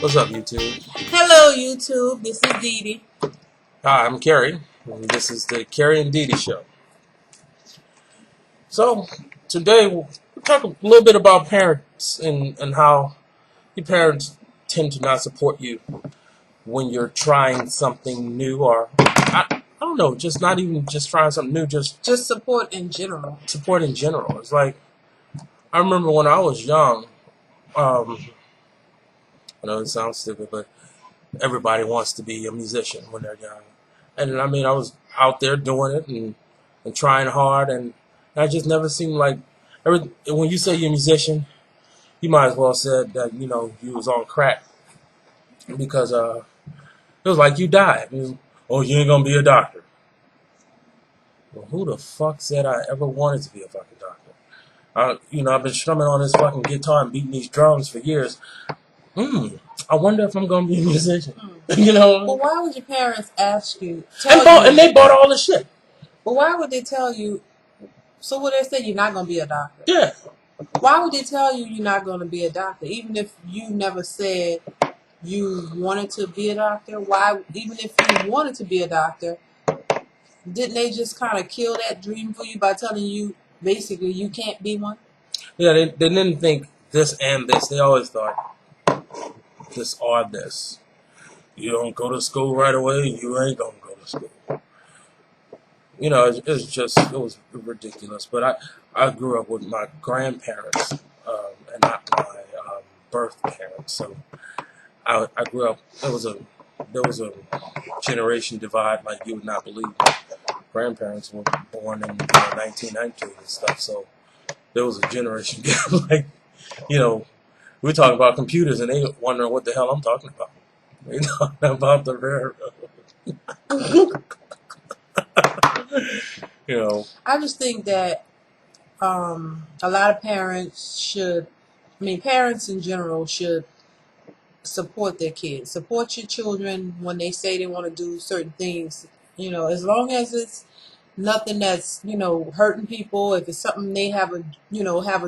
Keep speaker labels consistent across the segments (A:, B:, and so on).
A: What's up, YouTube?
B: Hello, YouTube. This is Dee Dee.
A: Hi, I'm Kerry, and this is the Kerry and Dee Dee Show. So, today we'll talk a little bit about parents and how your parents tend to not support you when you're trying something new, or I don't know, just not even just trying something new, just
B: support in general.
A: support in general. It's like, I remember when I was young, I know it sounds stupid, but everybody wants to be a musician when they're young. And I mean, I was out there doing it and trying hard, and I just never seemed like when you say you're a musician, you might as well said that you was on crack because it was like you died. Oh, you ain't gonna be a doctor. Well, who the fuck said I ever wanted to be a fucking doctor? I've been strumming on this fucking guitar and beating these drums for years. I wonder if I'm gonna be a musician.
B: Well, why would your parents ask you?
A: And they bought all the shit.
B: But why would they tell you? So would they say you're not gonna be a doctor?
A: Yeah.
B: Why would they tell you you're not gonna be a doctor, even if you never said you wanted to be a doctor? Why, even if you wanted to be a doctor, didn't they just kind of kill that dream for you by telling you basically you can't be one?
A: Yeah, they didn't think this and this. They always thought this or this. You don't go to school right away, you ain't gonna go to school. It was ridiculous. But I grew up with my grandparents and not my birth parents. So I grew up. There was a generation divide like you would not believe. My grandparents were born in 1992 and stuff. So there was a generation gap. We're talking about computers and they wondering what the hell I'm talking about. They talking about the railroad.
B: I just think that a lot of parents parents in general should support their kids. Support your children when they say they want to do certain things. As long as it's nothing that's hurting people. If it's something they have a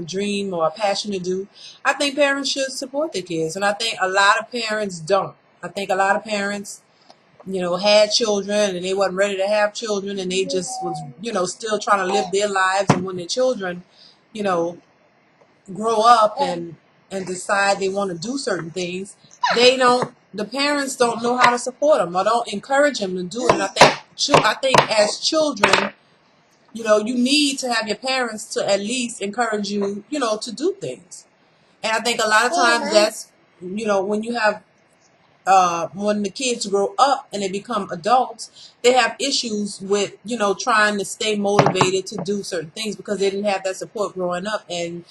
B: dream or a passion to do, I think parents should support their kids. And I think a lot of parents don't. I think a lot of parents had children and they wasn't ready to have children and they just was still trying to live their lives. And when their children grow up and decide they want to do certain things, the parents don't know how to support them or don't encourage them to do it. And I think as children, you need to have your parents to at least encourage you, to do things. And I think a lot of times that's, when you have when the kids grow up and they become adults, they have issues with, trying to stay motivated to do certain things because they didn't have that support growing up, and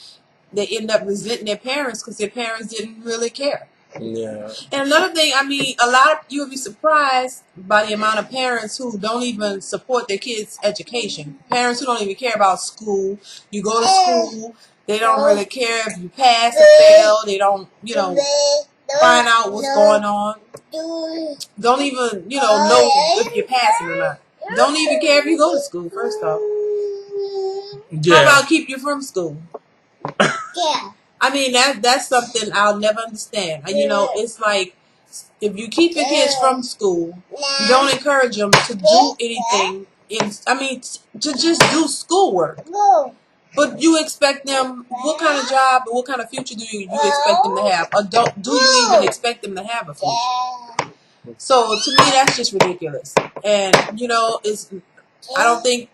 B: they end up resenting their parents because their parents didn't really care.
A: Yeah.
B: And another thing, you'll be surprised by the amount of parents who don't even support their kids' education. Parents who don't even care about school. You go to school, they don't really care if you pass or fail. They don't, find out what's going on. Don't even, know if you're passing or not. Don't even care if you go to school, first off.
A: Yeah.
B: How about keep you from school? Yeah. That's something I'll never understand. It's like, if you keep your kids from school, you don't encourage them to do anything. To just do schoolwork. But you expect them, what kind of job and what kind of future do you expect them to have? Or do you even expect them to have a future? So to me, that's just ridiculous. And, I don't think,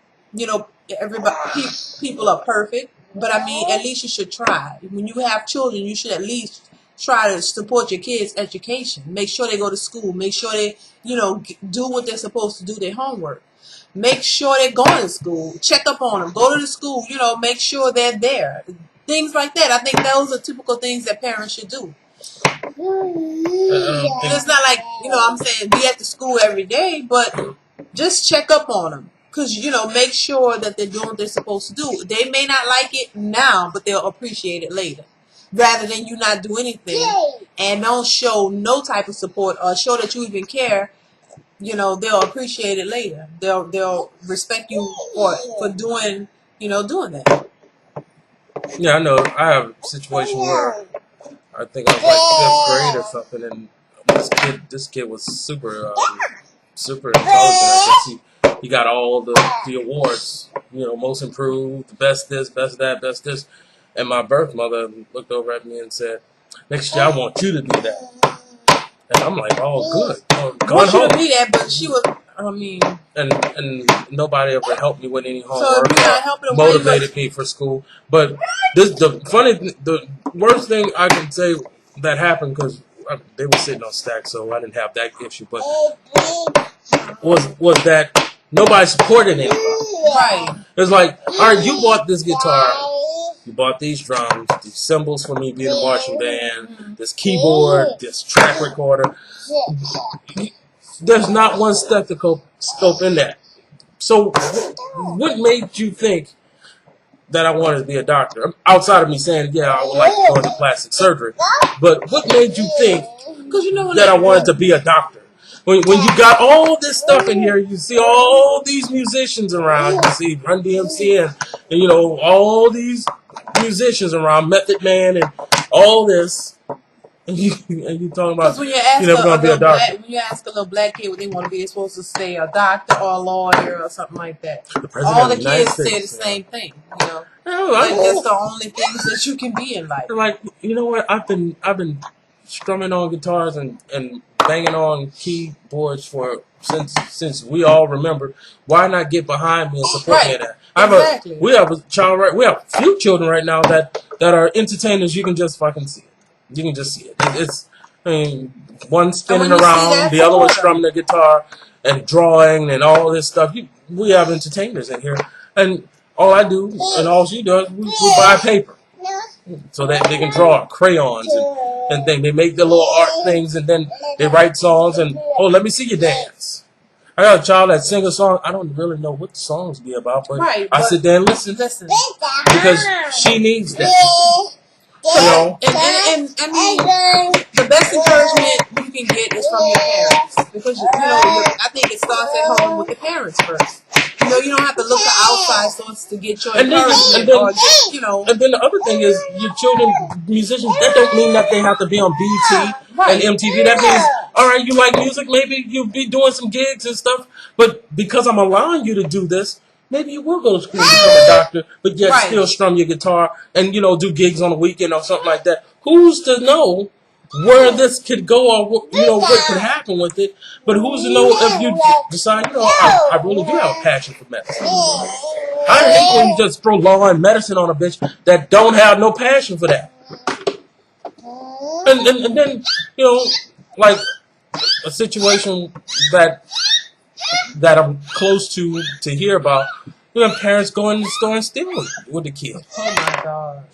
B: people are perfect. But at least you should try. When you have children, you should at least try to support your kids' education. Make sure they go to school. Make sure they, do what they're supposed to do, their homework. Make sure they're going to school. Check up on them. Go to the school. Make sure they're there. Things like that. I think those are typical things that parents should do. It's not like, I'm saying be at the school every day, but just check up on them. Because, make sure that they're doing what they're supposed to do. They may not like it now, but they'll appreciate it later. Rather than you not do anything and don't show no type of support or show that you even care, they'll appreciate it later. They'll respect you for doing that.
A: Yeah, I know. I have a situation where I think I was like 5th grade or something, and this kid was super intelligent. I guess he got all the awards. You know, most improved, best this, best that, best this. And my birth mother looked over at me and said, "Next year I want you to be that." And I'm like, "Oh, good."
B: I want you to be that, but she was. I mean,
A: and nobody ever helped me with any
B: so
A: homework
B: if you're not
A: or
B: helping,
A: motivated me for school. But the worst thing I can say that happened, because they were sitting on stacks, so I didn't have that issue. But was that nobody supported anybody.
B: Right.
A: It's like, all right, you bought this guitar, you bought these drums, these cymbals for me being a marching band, this keyboard, this track recorder. There's not one stethoscope in that. So what made you think that I wanted to be a doctor? Outside of me saying, yeah, I would like to go into plastic surgery. But what made you think that I wanted to be a doctor? When you got all this stuff in here, you see all these musicians around. You see Run DMC and you know, all these musicians around, Method Man and all this. And you talking about
B: when you ask
A: you're never going to be a doctor.
B: when you ask a little black kid what they want to be, they're supposed to say a doctor or a lawyer or something like that. All the kids say the same thing. You know, that's the only things that you can be in life.
A: Like, you know what? I've been strumming on guitars and banging on keyboards for since we all remember. Why not get behind me and support me in that? We have a child we have a few children right now that are entertainers. You can just fucking see it. You can just see it. It's I mean, one spinning around, the other one strumming the guitar and drawing and all this stuff. We have entertainers in here, and all I do and all she does, we buy paper so that they can draw crayons and then they make their little art things, and then they write songs and, oh, let me see you dance. I got a child that sings a song. I don't really know what the songs be about, but I sit there and listen because she needs that. You know?
B: And I mean, the best encouragement you can get is from your parents, because you know I think it starts at home with the parents first. You know, you don't have to look to outside sources to get your encouragement or get, you know.
A: And then the other thing is, your children, musicians, that don't mean that they have to be on BT and MTV. That means, all right, you like music, maybe you'll be doing some gigs and stuff, but because I'm allowing you to do this, maybe you will go to school and become a doctor, but yet still strum your guitar and, you know, do gigs on the weekend or something like that. Who's to know where this could go or, you know, what could happen with it? But who's to know if you decide, you know, I really do have a passion for medicine. I hate when you just throw law and medicine on a bitch that don't have no passion for that. And then, you know, like a situation that I'm close to hear about, you know, parents going to the store and stealing with the kids.
B: Oh my gosh.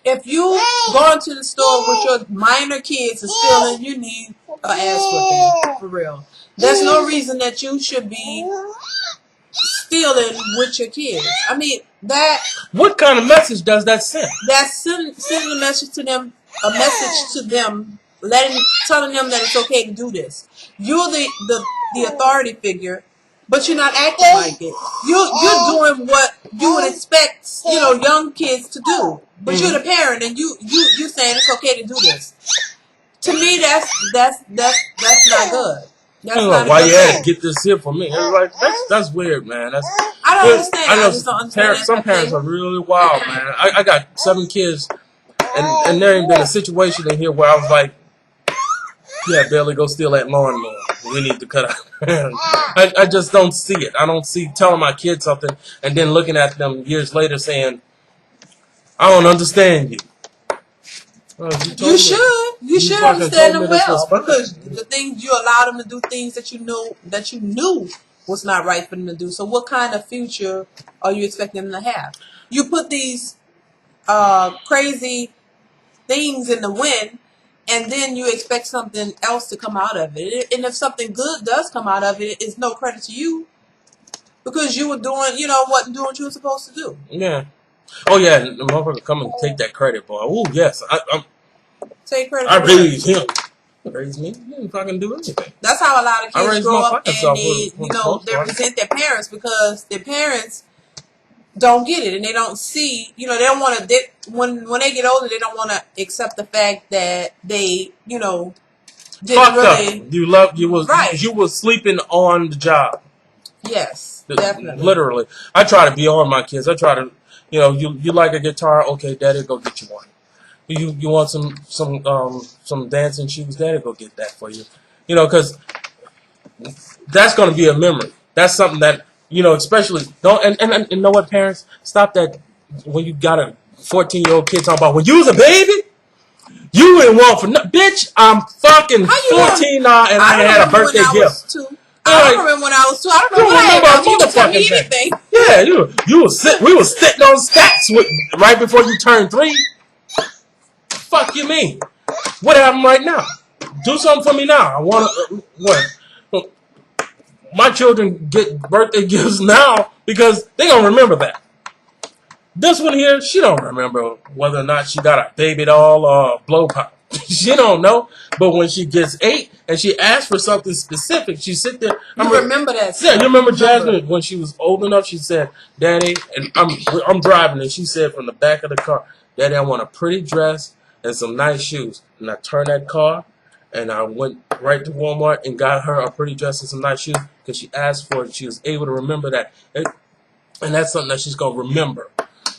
B: If you go into the store with your minor kids and stealing, you need an ass whipping, for real. There's no reason that you should be stealing with your kids. I mean, that...
A: What kind of message does that send?
B: That's sending a message to them, telling them that it's okay to do this. You're the authority figure, but you're not acting like it. You're doing what you would expect, you know, young kids to do. But you're the parent, and you saying it's okay to do this. To me, that's not good. That's not
A: why you had to get this here for me? Like, that's weird, man.
B: I don't understand. I just don't understand.
A: Some parents are really wild, man. I got 7 kids, and there ain't been a situation in here where I was like, yeah, Billy, go steal that lawnmower. We need to cut out. I just don't see it. I don't see telling my kids something and then looking at them years later saying, I don't understand you.
B: You should understand them well, because the things you allow them to do, things that you knew was not right for them to do. So what kind of future are you expecting them to have? You put these crazy things in the wind, and then you expect something else to come out of it. And if something good does come out of it, it's no credit to you, because you were doing, you know, wasn't doing what you were supposed to do.
A: Yeah. Oh yeah, the motherfucker come and take that credit, boy. Oh yes,
B: take credit.
A: I raised him. Raised me. He didn't fucking do anything.
B: That's how a lot of kids grow up, and they resent their parents, because their parents don't get it, and they don't see. They don't want to. When they get older, they don't want to accept the fact that they, didn't
A: Fucked up.
B: really.
A: You was sleeping on the job.
B: Yes, definitely.
A: Literally. I try to be on my kids. I try to, you like a guitar? Okay, daddy, go get you one. You want some dancing shoes? Daddy, go get that for you. Because that's going to be a memory. That's something that, especially don't and you know what, parents, stop that when you got a 14-year-old kid talking about when you was a baby. You didn't want for bitch. I'm fucking 14 now, and I had a birthday gift.
B: I don't remember when I was 2. I don't remember when I had my tell me anything.
A: Yeah, we was sitting on stacks right before you turned 3. Fuck you mean? What happened right now? Do something for me now. I want to what? My children get birthday gifts now because they gonna remember that. This one here, she don't remember whether or not she got a baby doll or a blow pop. She don't know. But when she gets 8 and she asks for something specific, she sit there.
B: Remember that?
A: Yeah, you remember Jasmine when she was old enough? She said, "Daddy," and I'm driving, and she said from the back of the car, "Daddy, I want a pretty dress and some nice shoes." And I turned that car, and I went right to Walmart and got her a pretty dress and some nice shoes because she asked for it. She was able to remember that, and that's something that she's gonna remember.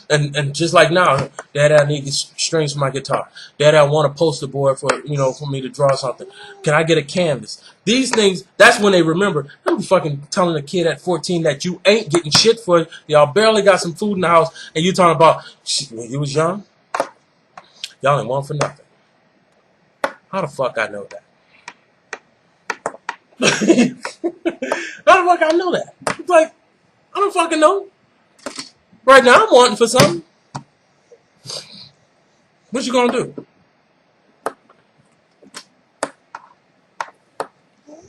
A: And just like now, Daddy, I need strings for my guitar. Daddy, I want a poster board for me to draw something. Can I get a canvas? These things, that's when they remember. Don't be fucking telling a kid at 14 that you ain't getting shit for it. Y'all barely got some food in the house, and you talking about when you was young, y'all ain't want for nothing. How the fuck I know that? How the fuck I know that? It's like, I don't fucking know. Right now, I'm wanting for something. What you gonna do?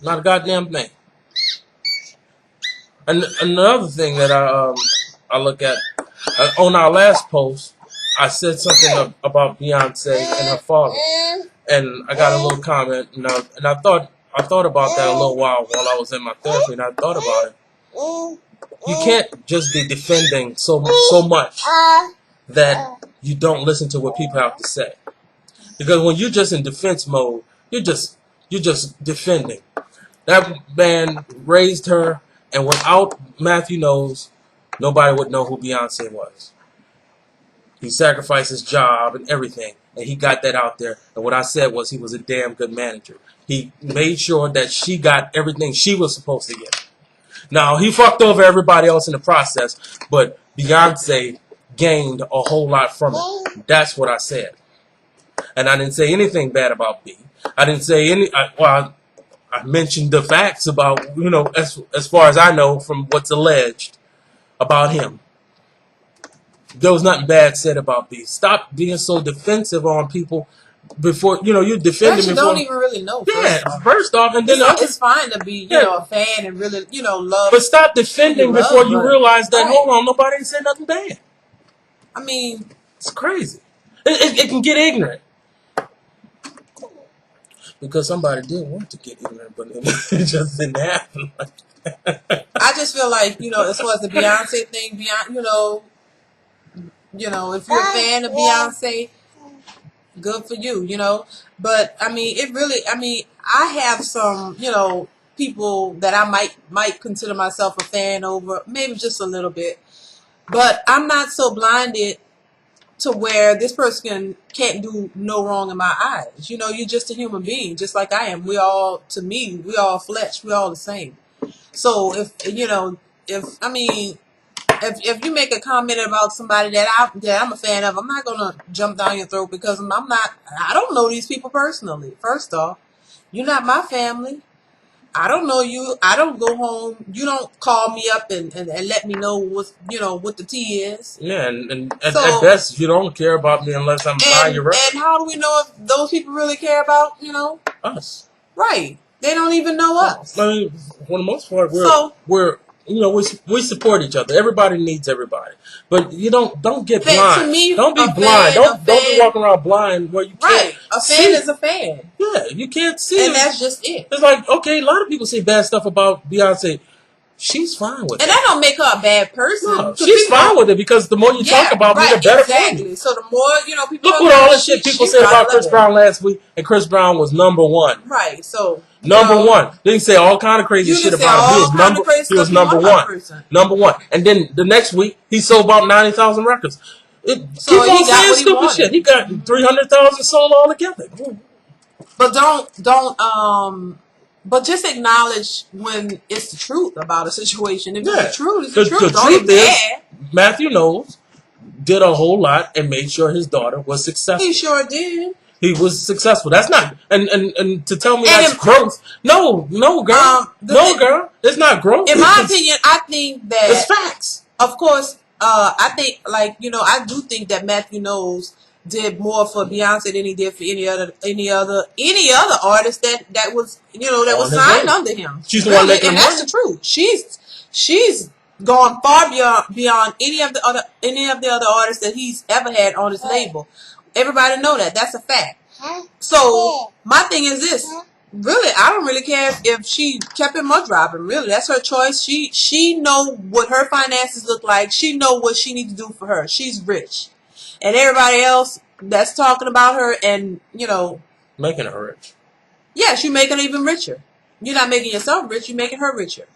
A: Not a goddamn thing. And another thing that I look at on our last post, I said something about Beyonce and her father, and I got a little comment, and I thought about that a little while I was in my therapy, and I thought about it. You can't just be defending so much that you don't listen to what people have to say. Because when you're just in defense mode, you're just defending. That man raised her, and without Matthew knows, nobody would know who Beyonce was. He sacrificed his job and everything, and he got that out there. And what I said was he was a damn good manager. He made sure that she got everything she was supposed to get. Now, he fucked over everybody else in the process, but Beyonce gained a whole lot from it. That's what I said. And I didn't say anything bad about B. I didn't say I mentioned the facts about, as far as I know from what's alleged about him. There was nothing bad said about B. Stop being so defensive on people before, you defend them.
B: You don't even really know.
A: First off, and then
B: it's fine to be, a fan and really, love.
A: But stop defending before you realize that. Right. Hold on, nobody said nothing bad.
B: I mean,
A: it's crazy. It can get ignorant because somebody did want to get ignorant, but it just didn't happen.
B: I just feel like as far as the Beyonce thing, if you're a fan of Beyonce, good for you, But I mean, I have some, people that I might consider myself a fan over, maybe just a little bit. But I'm not so blinded to where this person can't do no wrong in my eyes. You're just a human being, just like I am. We all flesh. We all the same. So if you make a comment about somebody that I'm a fan of, I'm not gonna jump down your throat because I don't know these people personally. First off, you're not my family. I don't know you. I don't go home. You don't call me up and let me know what the tea is.
A: Yeah, and at best, you don't care about me unless I'm buying your record.
B: And how do we know if those people really care about
A: us?
B: Right. They don't even know us.
A: I mean, for the most part, we support each other. Everybody needs everybody, but you don't get blind.
B: To me,
A: don't be blind. Don't be walking around blind where you can't.
B: Right, a fan is a fan.
A: Yeah, you can't see,
B: and that's just it.
A: It's like, okay, a lot of people say bad stuff about Beyonce. she's fine with it.
B: And that don't make her a bad person.
A: No, she's fine with it because the more you talk about me, the better for you.
B: So the more, people...
A: Look what all the shit people said about Chris Brown last week, and Chris Brown was number one.
B: Right, so...
A: Number one. They can say all kind of crazy shit about him. He was number one. Number one. And then the next week, he sold about 90,000 records.
B: So keep on saying stupid shit.
A: He got 300,000 sold all together.
B: But but just acknowledge when it's the truth about a situation. If it's the truth, it's the truth.
A: The truth is, Matthew Knowles did a whole lot and made sure his daughter was successful.
B: He sure did.
A: He was successful. That's not, and to tell me that's growth. No, girl. Girl. It's not growth.
B: In my opinion, I think that
A: it's facts.
B: Of course, I think I do think that Matthew Knowles did more for Beyonce than he did for any other artist that was was signed under him.
A: She's the one making
B: and that's the truth. She's gone far beyond any of the other artists that he's ever had on his label. Everybody know that. That's a fact. So my thing is this. Really, I don't really care if she kept him or dropped him. Really, that's her choice. She know what her finances look like. She know what she needs to do for her. She's rich. And everybody else that's talking about her and,
A: making her rich.
B: Yes, you're making her even richer. You're not making yourself rich, you're making her richer.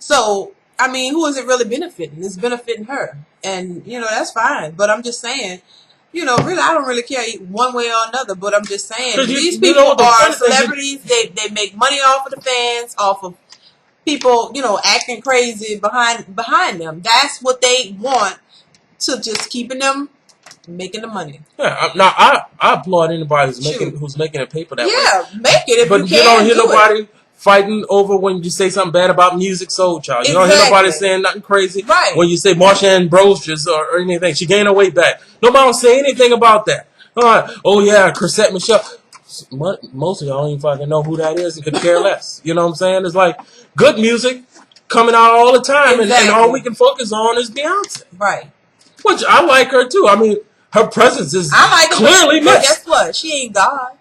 B: So, I mean, who is it really benefiting? It's benefiting her. And, that's fine. But I'm just saying, really, I don't really care one way or another. But I'm just saying, these people are celebrities. They make money off of the fans, off of people, acting crazy behind them. That's what they want to just keeping them making the money.
A: Yeah, now I applaud anybody who's making a paper that way.
B: Yeah, make it if
A: but
B: you can.
A: But you don't hear nobody fighting over when you say something bad about Music Soul Child. You don't hear nobody saying nothing crazy when you say Marsha Ambrosius or anything. She gained her weight back. Nobody don't say anything about that. Oh yeah, Chrisette Michelle. Most of y'all don't even fucking know who that is and could care less. You know what I'm saying? It's like good music coming out all the time, and all we can focus on is Beyonce.
B: Right.
A: Which I like her too. I mean, her presence is clearly missed.
B: But guess what? She ain't God.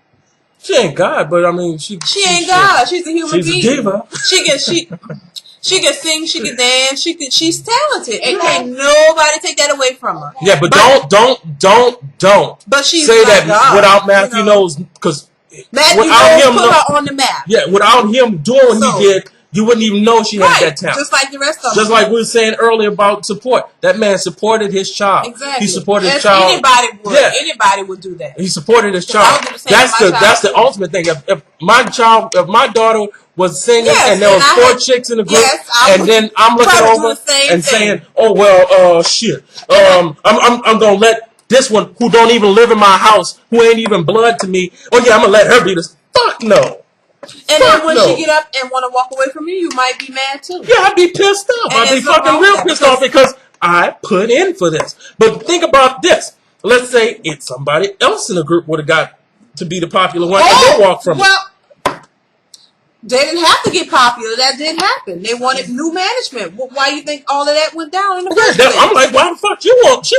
A: She ain't God, but I mean, she
B: ain't God. She's a human being.
A: She's a diva.
B: She can sing. She can dance. She's talented, and can't nobody take that away from her.
A: Yeah, but don't.
B: But she's
A: say that
B: God,
A: without Matthew Knowles, because
B: Matthew Knowles put her on the map.
A: Yeah, without him doing what he did, you wouldn't even know she had that talent.
B: Just like the rest of them.
A: Just like we were saying earlier about support. That man supported his child.
B: Exactly.
A: He supported his child.
B: Anybody would. Yeah. Anybody would do that.
A: He supported his child. That's the ultimate thing. If my daughter was singing and there was 4 chicks in the group, and then I'm looking over and saying, "Oh well, shit. I'm gonna let this one who don't even live in my house, who ain't even blood to me. Oh yeah, I'm gonna let her be this." Fuck no.
B: And then when she get up and want to walk away from you, you might be mad too.
A: Yeah, I'd be pissed off. I'd be fucking real pissed off because I put in for this. But think about this. Let's say it's somebody else in the group would have got to be the popular one and they walk from it.
B: They didn't have to get popular. That didn't happen. They wanted new management. Why do you think all of that went down in the first place?
A: I'm like, why the fuck she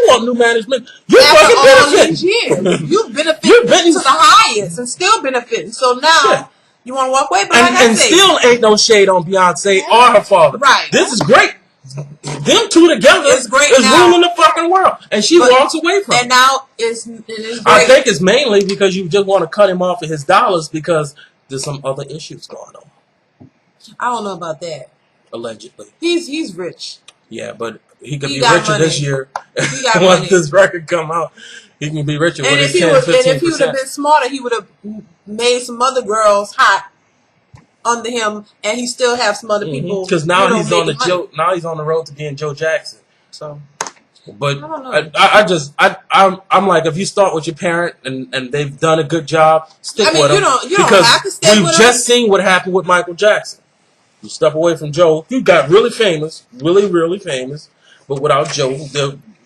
A: want new management? You fucking benefiting.
B: You've benefited to the highest and still benefiting. So now you want to walk away, but
A: and still ain't no shade on Beyonce or her father.
B: Right.
A: This is great. Them two together is ruling the fucking world. And she walks away from it.
B: And now it's great.
A: I think it's mainly because you just want to cut him off of his dollars because there's some other issues going on.
B: I don't know about that.
A: Allegedly.
B: He's rich.
A: Yeah, but he could be richer this year. Once
B: money.
A: this record come out, he can be richer with his 10, 15%.
B: And if he would have been smarter, he would have made some other girls hot under him, and he still have some other people.
A: Because now he's on the road to being Joe Jackson. So, but I'm like, if you start with your parent and they've done a good job, stick with them.
B: You don't have to stay with them.
A: We've just seen what happened with Michael Jackson. You step away from Joe, you got really famous, really famous, but without Joe,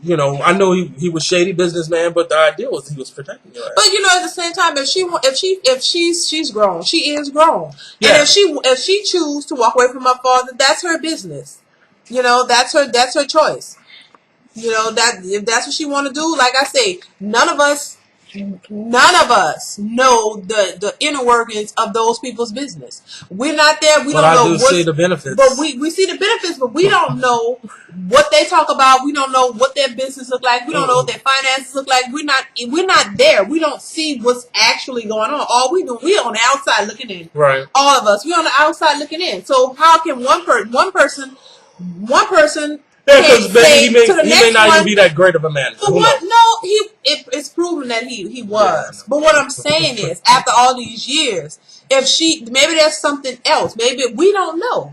A: I know he was shady businessman, but the idea was he was protecting your ass.
B: But at the same time, if she's grown, she is grown,
A: yeah.
B: And if she choose to walk away from her father, that's her business. That's her choice. If that's what she want to do, like I say, none of us none of us know the inner workings of those people's business. We're not there. We
A: But
B: don't
A: I
B: know
A: do see the benefits.
B: But we see the benefits, but we don't know what they talk about. We don't know what their business look like. We don't know what their finances look like. We're not there. We don't see what's actually going on. All we do, we on the outside looking in.
A: Right.
B: All of us, we on the outside looking in. So how can one person
A: Yeah, because he may not even
B: one,
A: be that great of a manager.
B: but what? No, it's proven that he was. Yeah, but what I'm saying is, after all these years, if maybe there's something else. Maybe we don't know.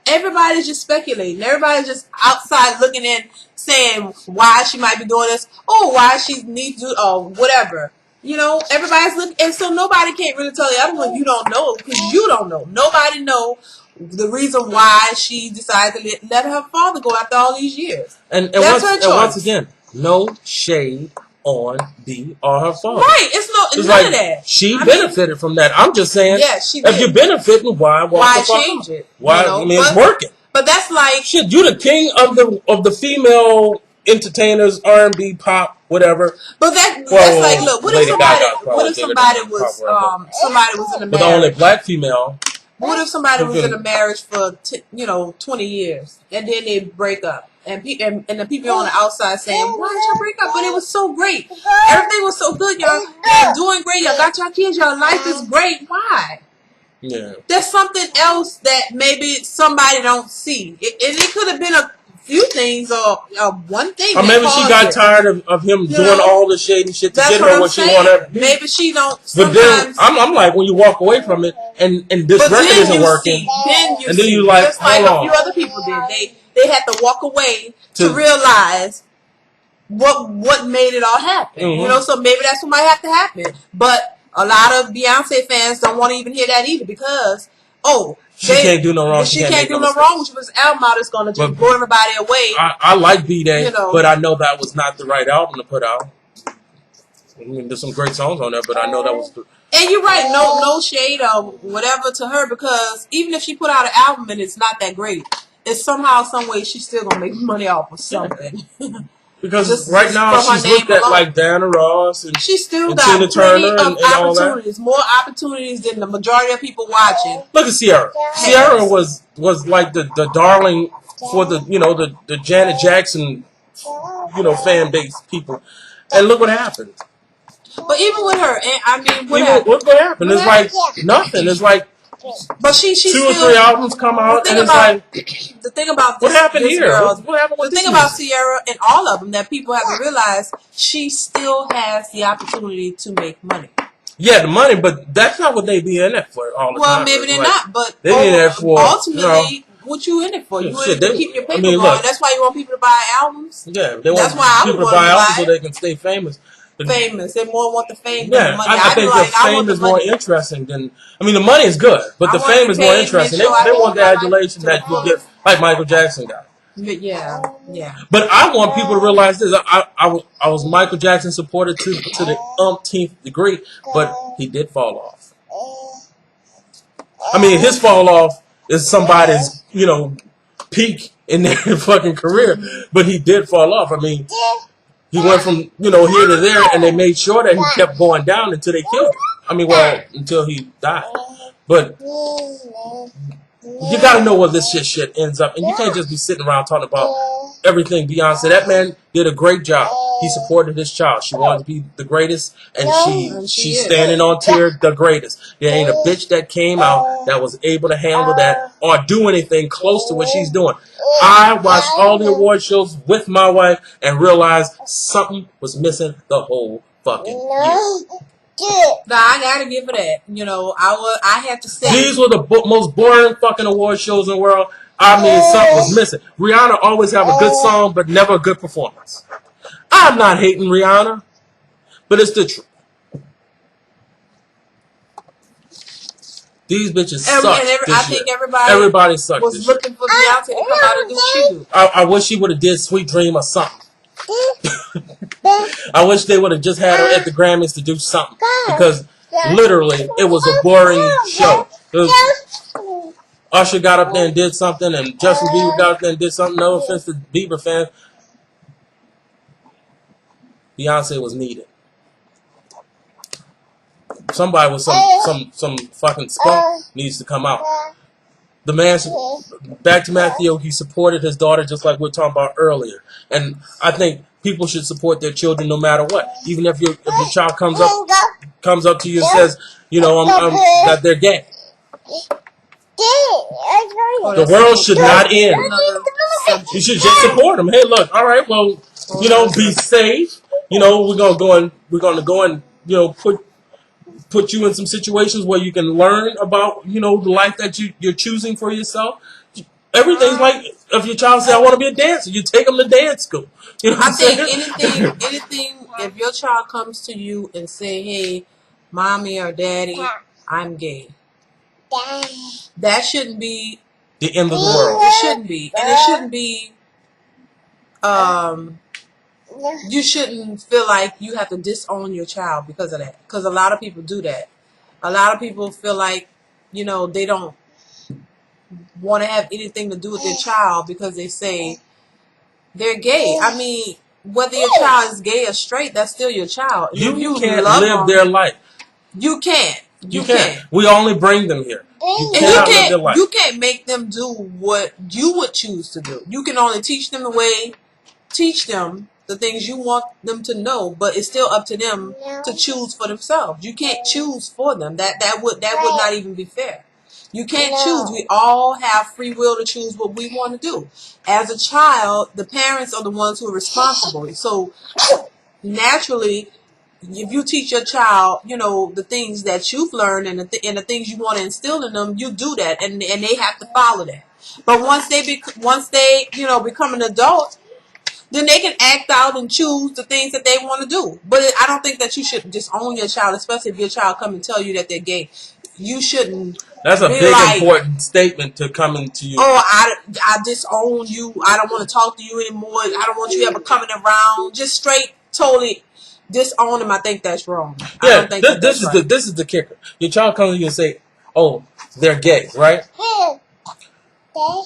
B: Everybody's just speculating. Everybody's just outside looking in, saying why she might be doing this. Oh, why she needs to, or whatever. You know, everybody's looking, and so nobody can't really tell the other one you don't know because you don't know. Nobody know the reason why she decided to let her father go after all these years.
A: And once again, no shade on Dee or her father.
B: Right, it's none of that.
A: She benefited from that. I'm just saying,
B: she did.
A: If you're benefiting, why change it? Why? You know? I mean, it's working.
B: But that's like
A: shit. You the king of the female entertainers, R&B, pop, whatever.
B: But that's like, look, what if somebody was in a marriage?
A: But the only black female.
B: What if somebody was in a marriage for 20 years and then they break up and the people on the outside saying, why did y'all break up? But it was so great. Everything was so good, y'all. Y'all doing great. Y'all got your kids. Your life is great. Why?
A: Yeah.
B: There's something else that maybe somebody don't see. It could have been a few things or one thing.
A: Or maybe she got tired of him doing all the shady shit to get her what she wanted.
B: Maybe she don't.
A: But then I'm like, when you walk away from it and this record isn't working, then you like,
B: just like a few other people did. They had to walk away to realize what made it all happen. Mm-hmm. You know, so maybe that's what might have to happen. But a lot of Beyonce fans don't want to even hear that either because
A: she can't do no wrong.
B: She can't do no wrong. Which was album out is going to just blow everybody away.
A: I like B-Day, but I know that was not the right album to put out. I mean, there's some great songs on there, but I know that was.
B: And you're right. No shade or whatever to her because even if she put out an album and it's not that great, it's somehow, some way she's still gonna make money off of something.
A: Because right now she's looked at like Diana Ross and
B: she still
A: and
B: got
A: Tina Turner and all that.
B: More opportunities than the majority of people watching.
A: Look at Ciara. Ciara was like the darling for the Janet Jackson fan base people, and look what happened.
B: But even with her, I mean,
A: what happened? It's like nothing. It's like.
B: But she
A: 2 or 3 albums come out, and it's like
B: the thing about
A: what happened here? What happened with
B: the thing about Ciara and all of them that people have to realize, she still has the opportunity to make money.
A: Yeah, the money, but that's not what they be in it for all the time.
B: Well, maybe they're not, but
A: they be in it for
B: ultimately. What you in it for? You in it to keep your paper going. That's why you want people to buy albums.
A: Yeah, they want people to buy albums so they can stay famous.
B: Famous. They more want the fame than the money.
A: I think the fame is more interesting than. I mean, the money is good, but the fame is more interesting. They want the adulation that you get, like Michael Jackson got.
B: Yeah.
A: But I want people to realize this. I was Michael Jackson supporter to the umpteenth degree, but he did fall off. I mean, his fall off is somebody's peak in their fucking career, but he did fall off. I mean. He went from, here to there, and they made sure that he kept going down until they killed him. I mean, until he died. But you got to know where this shit ends up. And you can't just be sitting around talking about everything Beyonce. That man did a great job. He supported his child. She wanted to be the greatest, and she's standing on tier the greatest. There ain't a bitch that came out that was able to handle that or do anything close to what she's doing. I watched all the award shows with my wife and realized something was missing the whole fucking year.
B: Nah, I gotta give it that. I have to say
A: these were the most boring fucking award shows in the world. I mean, something was missing. Rihanna always have a good song, but never a good performance. I'm not hating Rihanna, but it's the truth. These bitches suck. I think everybody sucked.
B: Was looking for Beyonce to come out and do what she do.
A: I wish she would have did "Sweet Dream" or something. I wish they would have just had her at the Grammys to do something because literally it was a boring show. Usher got up there and did something, and Justin Bieber got up there and did something. No offense to Bieber fans, Beyonce was needed. somebody with some fucking spunk needs to come out. The man, back to Matthew, he supported his daughter just like we were talking about earlier. And I think people should support their children no matter what. Even if your child comes up to you and says, you know, that they're gay. The world should not end. You should just support them. Hey, look, all right, well, you know, be safe. You know, we're gonna go and you know put you in some situations where you can learn about, you know, the life that you're choosing for yourself. Everything's like, if your child says, I want to be a dancer, you take them to dance school. You know what I'm saying?
B: anything, if your child comes to you and say, hey, mommy or daddy, I'm gay. That shouldn't be
A: the end of the world.
B: It shouldn't be. And it shouldn't be, you shouldn't feel like you have to disown your child because of that. Because a lot of people do that. A lot of people feel like, you know, they don't want to have anything to do with their child because they say they're gay. I mean, whether your child is gay or straight, that's still your child.
A: You can't live their life.
B: You can't.
A: You can't. We only bring them here. You can't make them do what you would choose to do. You can only teach them the things you want them to know, but it's still up to them to choose for themselves. You can't choose for them. That would not even be fair. You can't choose. We all have free will to choose what we want to do. As a child, the parents are the ones who are responsible. So naturally, if you teach your child, you know, the things that you've learned and the things you want to instill in them, you do that, and they have to follow that. But once they you know, become an adult, then they can act out and choose the things that they want to do. But I don't think that you should disown your child, especially if your child come and tell you that they're gay. You shouldn't. That's a big important statement to come into you.
B: Oh, I disown you. I don't want to talk to you anymore. I don't want you ever coming around. Just straight, totally disown them. I think that's wrong.
A: Yeah,
B: I don't think
A: this is the kicker. Your child comes to you and say, "Oh, they're gay," right?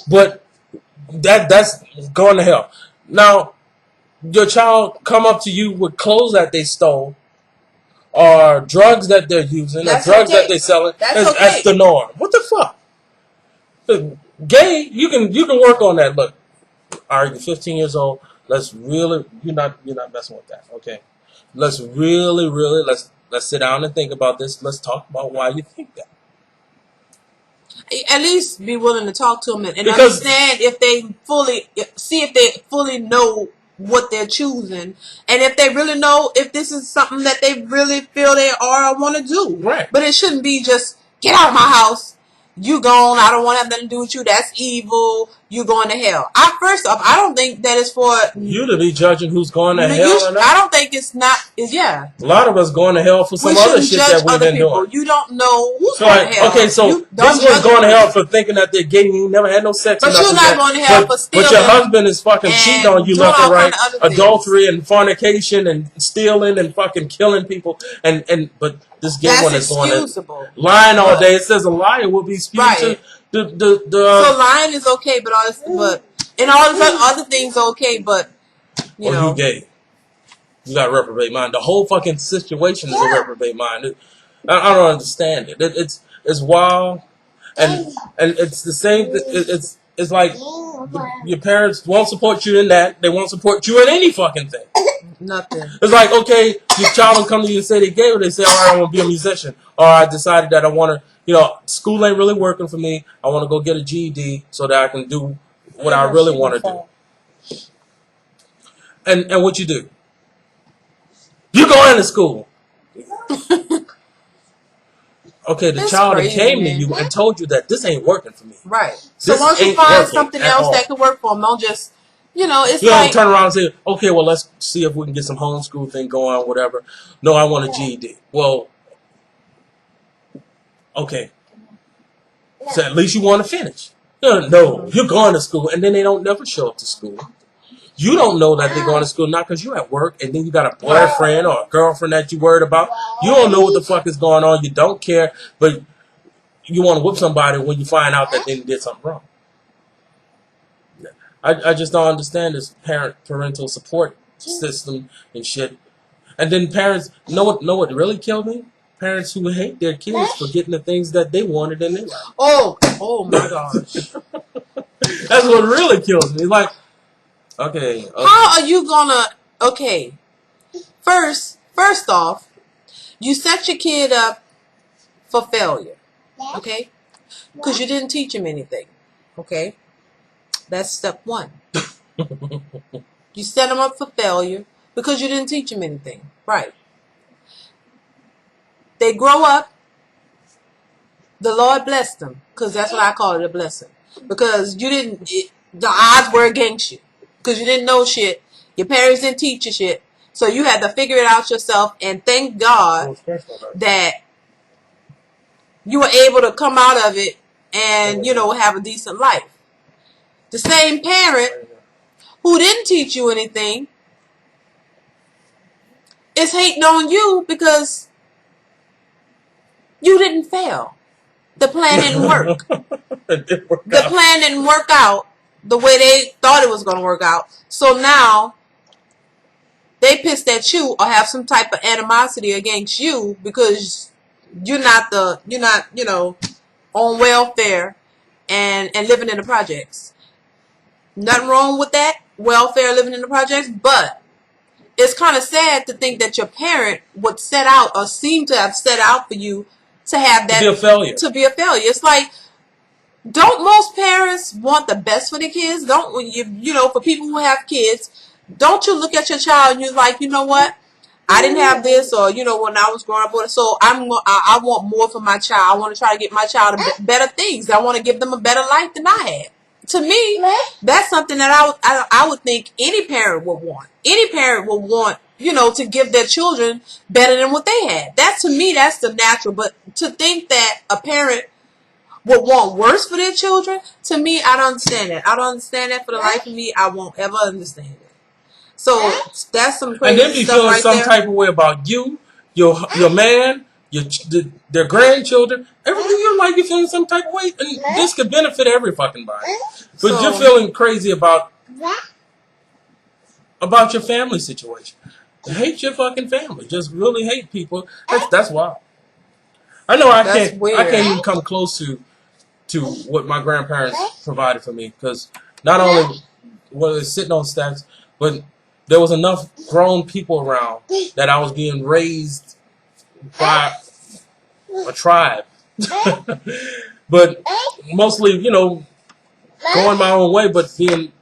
A: But that's going to hell. Now, your child come up to you with clothes that they stole, or drugs that they're using, or drugs that they're selling. That's the norm. What the fuck? Gay, you can work on that. Look, all right, you're 15 years old. Let's really, you're not messing with that. Okay, let's really let's sit down and think about this. Let's talk about why you think that.
B: At least be willing to talk to them and understand if they fully know what they're choosing, and if they really know if this is something that they really feel they are or want to do.
A: Right.
B: But it shouldn't be just, get out of my house. You gone. I don't want to have nothing to do with you. That's evil. You going to hell. First off, I don't think that is for
A: you to be judging who's going to hell or not.
B: I don't think it's not. Yeah.
A: A lot of us going to hell for some other shit that we've been doing.
B: You don't know who's going to hell.
A: Okay, so this one's going to hell for thinking that they're gay and you never had no sex.
B: But you're not going to hell for stealing.
A: But your husband is fucking cheating on you left and right. Adultery and fornication and stealing and fucking killing people. But this gay one is going to lying all day. It says a liar will be spewed to
B: so lying is okay, but all this other things are okay, but you know.
A: You gay. You got a reprobate mind. The whole fucking situation is a reprobate mind. I don't understand it. It's wild, and it's the same. It's like your parents won't support you in that. They won't support you in any fucking thing.
B: Nothing.
A: It's like, okay, your child will come to you and say they're gay, or they say, all right, I want to be a musician, or I decided that I want to, you know, school ain't really working for me. I want to go get a GED so that I can do what I really want to do. And what you do? You go into school. Okay, the child that came to you and told you that this ain't working for me.
B: Right. So once you find something else that could work for them, don't just, you know, it's
A: you don't turn around and say, okay, well, let's see if we can get some homeschool thing going, whatever. No, I want a GED. Well, okay. So at least you want to finish. No, you're going to school, and then they don't never show up to school. You don't know that they're going to school, not because you're at work, and then you got a boyfriend or a girlfriend that you're worried about. You don't know what the fuck is going on. You don't care, but you want to whip somebody when you find out that they did something wrong. I just don't understand this parental support system and shit. And then parents, know what really killed me? parents who hate their kids for getting the things that they wanted in their life.
B: Oh my gosh.
A: That's what really kills me. Like, okay.
B: How are you gonna? Okay, first off, you set your kid up for failure. Okay, because you didn't teach him anything. Okay, that's step one. You set him up for failure because you didn't teach him anything. Right. They grow up. The Lord blessed them, because that's what I call it, a blessing. Because you didn't, the odds were against you. Because you didn't know shit. Your parents didn't teach you shit. So you had to figure it out yourself. And thank God that you were able to come out of it and, have a decent life. The same parent who didn't teach you anything is hating on you because you didn't fail. The plan didn't work. The plan didn't work out the way they thought it was going to work out. So now they pissed at you or have some type of animosity against you because you're not, on welfare and living in the projects. Nothing wrong with that, welfare, living in the projects, but it's kind of sad to think that your parent would set out or seem to have set out for you to have that, to be a failure. It's like, don't most parents want the best for their kids? Don't you, for people who have kids, don't you look at your child and you're like, you know what? I didn't have this, or when I was growing up, so I want more for my child. I want to try to get my child better things. I want to give them a better life than I had. To me, that's something that I would think any parent would want. Any parent would want, to give their children better than what they had. That, to me, that's the natural. But to think that a parent would want worse for their children, to me, I don't understand that. I don't understand that for the life of me. I won't ever understand it. So that's some crazy stuff. And then be feeling some
A: type of way about you, your man, their grandchildren. Everything you're feeling some type of way, and this could benefit every fucking body. But you're feeling crazy about your family situation. Hate your fucking family. Just really hate people. That's wild. I know I can't even come close to what my grandparents provided for me, because not only was it sitting on stacks, but there was enough grown people around that I was being raised by a tribe. But mostly, going my own way, but being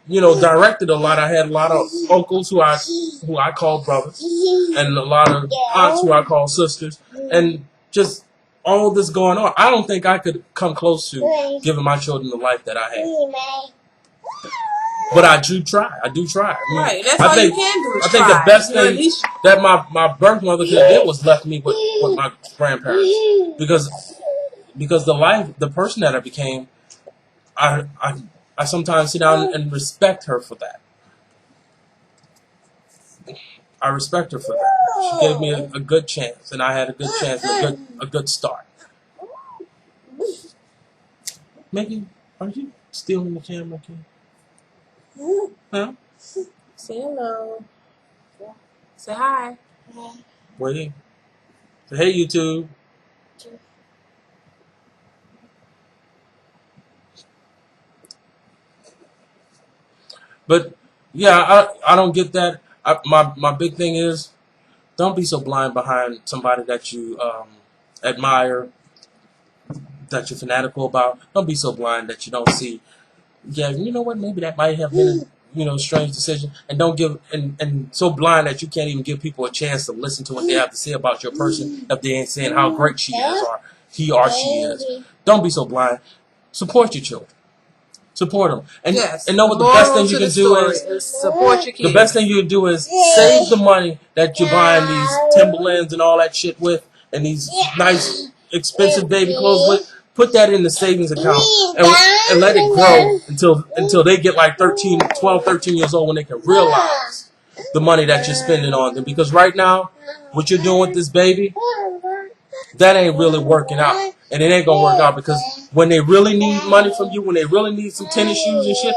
A: directed a lot. I had a lot of uncles who I called brothers, and a lot of aunts who I called sisters, and just all this going on. I don't think I could come close to giving my children the life that I had. But I do try.
B: Right, that's all you can do is
A: I think the best thing that my birth mother could have did was left me with my grandparents, because the person that I became, I sometimes sit down and respect her for that. I respect her for that. She gave me a good chance, and I had a good chance, a good start. Maggie, are you stealing the camera, kid? Huh?
B: Say hello. Say hi.
A: Wait. Say hey, YouTube. But yeah, I don't get that. My big thing is, don't be so blind behind somebody that you admire, that you're fanatical about. Don't be so blind that you don't see. Yeah, you know what? Maybe that might have been a strange decision. And don't give and so blind that you can't even give people a chance to listen to what they have to say about your person if they ain't saying how great she is or he or she is. Don't be so blind. Support your children. Support them. And know what the best thing you can do is
B: support your kids.
A: The best thing you can do is save the money that you're buying these Timberlands and all that shit with, and these nice expensive baby clothes with. Put that in the savings account and let it grow until they get like 12, 13 years old, when they can realize the money that you're spending on them. Because right now, what you're doing with this baby, that ain't really working out. And it ain't going to work out, because when they really need money from you, when they really need some tennis shoes and shit,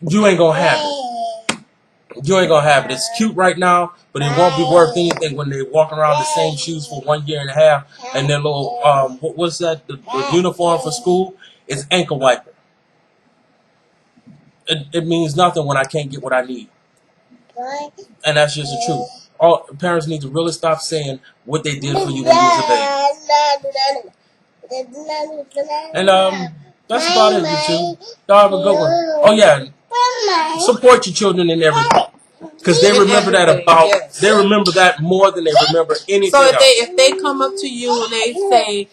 A: you ain't going to have it. you ain't gonna have it. It's cute right now, but it won't be worth anything when they walk around the same shoes for 1 year and a half, and their little what's that? The uniform for school is ankle wiper. It means nothing when I can't get what I need, and that's just the truth. All parents need to really stop saying what they did for you when you was a baby. And that's about it, YouTube. Y'all have a good one. Oh yeah, support your children in everything. Because they remember that they remember that more than they remember anything
B: So
A: else.
B: if they come up to you and they say,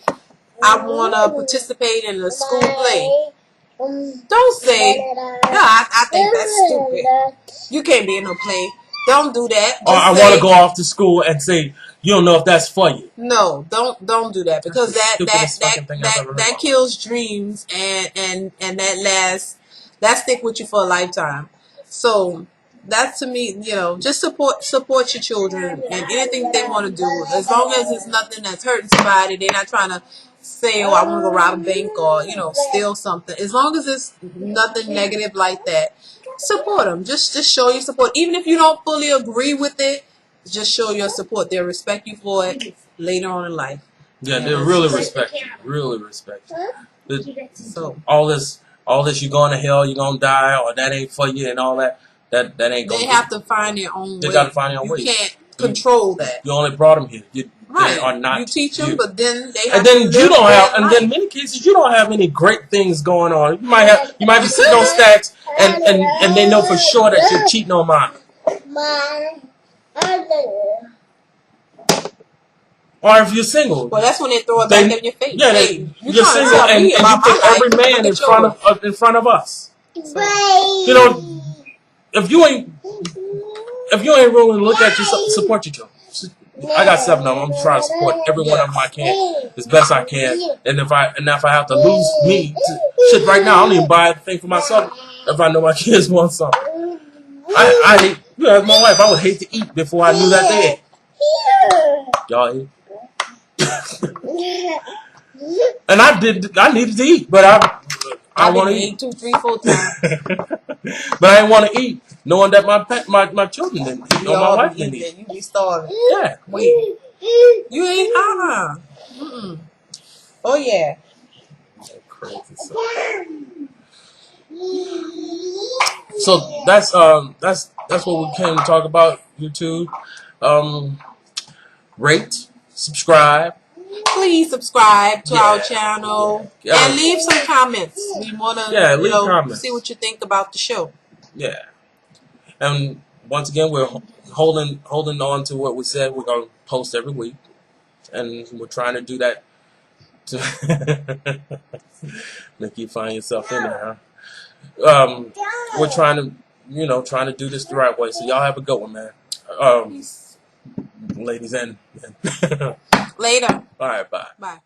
B: I want to participate in a school play, don't say, no, I think that's stupid. You can't be in no play. Don't do that.
A: Or I want to go off to school and say, you don't know if that's for you.
B: No, don't do that, because that kills dreams, and that stick with you for a lifetime. So that's, to me, just support your children and anything they want to do, as long as it's nothing that's hurting somebody. They're not trying to say, oh, I want to go rob a bank or steal something. As long as it's nothing negative like that, support them. Just show your support, even if you don't fully agree with it. Just show your support. They'll respect you for it later on in life.
A: Yeah, they really respect you. Really respect you. So all this, you're going to hell, you're gonna die, or that ain't for you, and all that ain't going.
B: They have to find their own way.
A: They got to find their own way.
B: You can't control that.
A: You only brought them here. They are not.
B: You teach them, but then they have
A: and then
B: to
A: you don't have,
B: life.
A: and then in many cases you don't have any great things going on. You might be sitting on stacks, and they know for sure that you're cheating on mom. Or if you're single,
B: well, that's when they throw it back in your face.
A: Yeah, you're single, and you put every man in front of us. So, if you ain't willing to look at you, support your children. I got 7 of them. I'm trying to support every one of them I can as best I can. And if I have to lose me to shit right now, I don't even buy a thing for myself if I know my kids want something. I hate. As my wife, I would hate to eat before I knew that they ate. Y'all ate. And I needed to eat, but I want to eat
B: 2, 3, 4 times.
A: But I didn't want to eat, knowing that my children didn't eat, or my wife didn't eat.
B: You be starving.
A: Yeah.
B: Wait. You ain't Oh yeah.
A: Crazy stuff. So that's what we came to talk about, YouTube. Rate, subscribe.
B: Please subscribe to our channel and leave some comments. We want to see what you think about the show.
A: Yeah. And once again, we're holding on to what we said. We're going to post every week, and we're trying to do that to make you find yourself in there. Huh? We're trying to do this the right way. So y'all have a good one, man. Ladies and
B: later.
A: All right, bye.
B: Bye.